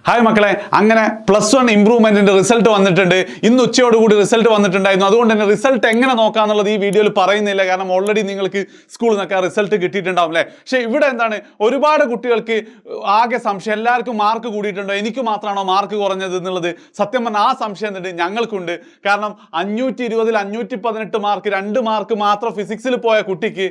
Hi മക്കളെ, അങ്ങനെ +1 ഇംപ്രൂവ്മെന്റിന്റെ result വന്നിട്ടുണ്ട്. ഇന്ന് ഉച്ചയോടുകൂടി റിസൾട്ട് വന്നിട്ടുണ്ടായിരുന്നു. അതുകൊണ്ട് തന്നെ റിസൾട്ട് എങ്ങനെ നോക്കാന്നുള്ളത് ഈ വീഡിയോയിൽ പറയുന്നില്ല. കാരണം ഓൾറെഡി നിങ്ങൾക്ക് സ്കൂളിൽ നിന്നൊക്കെ റിസൾട്ട് കിട്ടിയിട്ടുണ്ടാവും അല്ലേ. പക്ഷേ ഇവിടെ എന്താണ്, ഒരുപാട് കുട്ടികൾക്ക് ആകെ സംശയം, എല്ലാവർക്കും മാർക്ക് കൂടിയിട്ടുണ്ടോ, എനിക്ക് മാത്രമാണോ മാർക്ക് കുറഞ്ഞത് എന്നുള്ളത്. സത്യം പറഞ്ഞാൽ ആ സംശയം എന്നിട്ട് ഞങ്ങൾക്കുണ്ട്. കാരണം 520-ൽ 518 മാർക്ക്, 2 മാർക്ക് മാത്രം ഫിസിക്സിൽ പോയ കുട്ടിക്ക്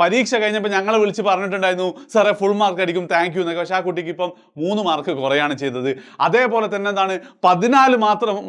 പരീക്ഷ കഴിഞ്ഞപ്പോൾ ഞങ്ങളെ വിളിച്ച് പറഞ്ഞിട്ടുണ്ടായിരുന്നു, സാറേ ഫുൾ മാർക്ക് അടിക്കും, താങ്ക് യു എന്നൊക്കെ. പക്ഷേ ആ കുട്ടിക്ക് ഇപ്പം 3 മാർക്ക് കുറയാണ് ചെയ്തത്. അതേപോലെ തന്നെ എന്താണ്, 14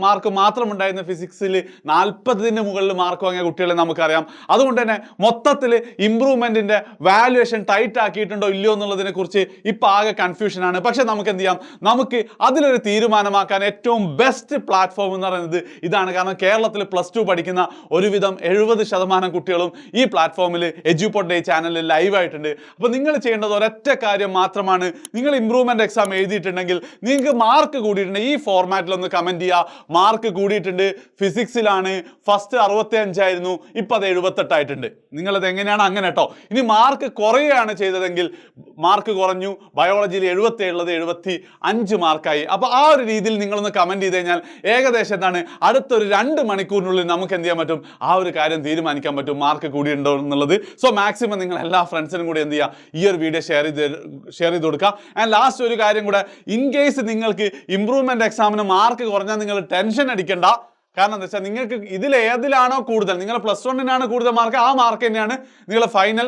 മാർക്ക് മാത്രം ഉണ്ടായിരുന്ന ഫിസിക്സിൽ 40-ന് മുകളിൽ മാർക്ക് വാങ്ങിയ കുട്ടികളെ നമുക്കറിയാം. അതുകൊണ്ട് തന്നെ മൊത്തത്തിൽ ഇംപ്രൂവ്മെന്റിന്റെ വാല്യുവേഷൻ ടൈറ്റ് ആക്കിയിട്ടുണ്ടോ ഇല്ലയോ എന്നുള്ളതിനെ കുറിച്ച് ഇപ്പം ആകെ കൺഫ്യൂഷനാണ്. പക്ഷെ നമുക്ക് എന്ത് ചെയ്യാം, നമുക്ക് അതിലൊരു തീരുമാനമാക്കാൻ ഏറ്റവും ബെസ്റ്റ് പ്ലാറ്റ്ഫോം എന്ന് പറയുന്നത് ഇതാണ്. കാരണം കേരളത്തിൽ +2 പഠിക്കുന്ന ഒരുവിധം 70% കുട്ടികളും ഈ പ്ലാറ്റ്ഫോമിൽ എഡ്യൂപോഡ് ചാനലിൽ ലൈവ് ആയിട്ടുണ്ട്. അപ്പോൾ നിങ്ങൾ ചെയ്യേണ്ടത് ഒരൊറ്റ കാര്യം മാത്രമാണ്. നിങ്ങൾ ഇംപ്രൂവ്മെന്റ് എക്സാം എഴുതിയിട്ടുണ്ടെങ്കിൽ നിങ്ങൾക്ക് മാർക്ക് കൂടിയിട്ടുണ്ട്, ഈ ഫോർമാറ്റിൽ ഒന്ന് കമന്റ് ചെയ്യുക. മാർക്ക് കൂടിയിട്ടുണ്ട്, ഫിസിക്സിലാണ് ഫസ്റ്റ് 65 ആയിരുന്നു, ഇപ്പം അത് 78 ആയിട്ടുണ്ട്. നിങ്ങളത് എങ്ങനെയാണ് അങ്ങനെ കേട്ടോ. ഇനി മാർക്ക് കുറയുകയാണ് ചെയ്തതെങ്കിൽ മാർക്ക് കുറഞ്ഞു, ബയോളജിയിൽ 77 ഉള്ളത് 75 മാർക്കായി. അപ്പോൾ ആ ഒരു രീതിയിൽ നിങ്ങളൊന്ന് കമന്റ് ചെയ്ത് കഴിഞ്ഞാൽ ഏകദേശം എന്താണ്, അടുത്തൊരു 2 മണിക്കൂറിനുള്ളിൽ നമുക്ക് എന്ത് ചെയ്യാൻ പറ്റും, ആ ഒരു കാര്യം തീരുമാനിക്കാൻ പറ്റും, മാർക്ക് കൂടിയുണ്ടോ എന്നുള്ളത്. സോ മാക്സിമം നിങ്ങൾ എല്ലാ ഫ്രണ്ട്സിനും കൂടി എന്ത് ചെയ്യുക, ഈ ഒരു വീഡിയോ ഷെയർ ചെയ്ത് കൊടുക്കുക. ആൻഡ് ലാസ്റ്റ് ഒരു കാര്യം കൂടെ, ഇൻ കേസ് നിങ്ങൾക്ക് ഇംപ്രൂവ്മെന്റ് എക്സാമിന് മാർക്ക് കുറഞ്ഞാൽ നിങ്ങൾ ടെൻഷൻ അടിക്കണ്ട. കാരണം എന്താ വെച്ചാൽ, നിങ്ങൾക്ക് ഇതിൽ ഏതിലാണോ കൂടുതൽ, നിങ്ങൾ +1-നാണ് കൂടുതൽ മാർക്ക്, ആ മാർക്ക് തന്നെയാണ് നിങ്ങൾ ഫൈനൽ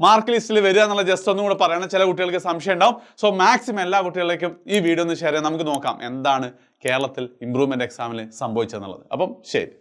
മാർക്ക് ലിസ്റ്റിൽ വരിക എന്നുള്ള ജസ്റ്റ് ഒന്നും കൂടെ പറയണം. ചില കുട്ടികൾക്ക് സംശയം ഉണ്ടാവും. സോ മാക്സിമം എല്ലാ കുട്ടികളിലേക്കും ഈ വീഡിയോ ഒന്ന് ഷെയർ ചെയ്യാം. നമുക്ക് നോക്കാം എന്താണ് കേരളത്തിൽ ഇംപ്രൂവ്മെന്റ് എക്സാമിൽ സംഭവിച്ചതെന്നുള്ളത്. അപ്പം ശരി.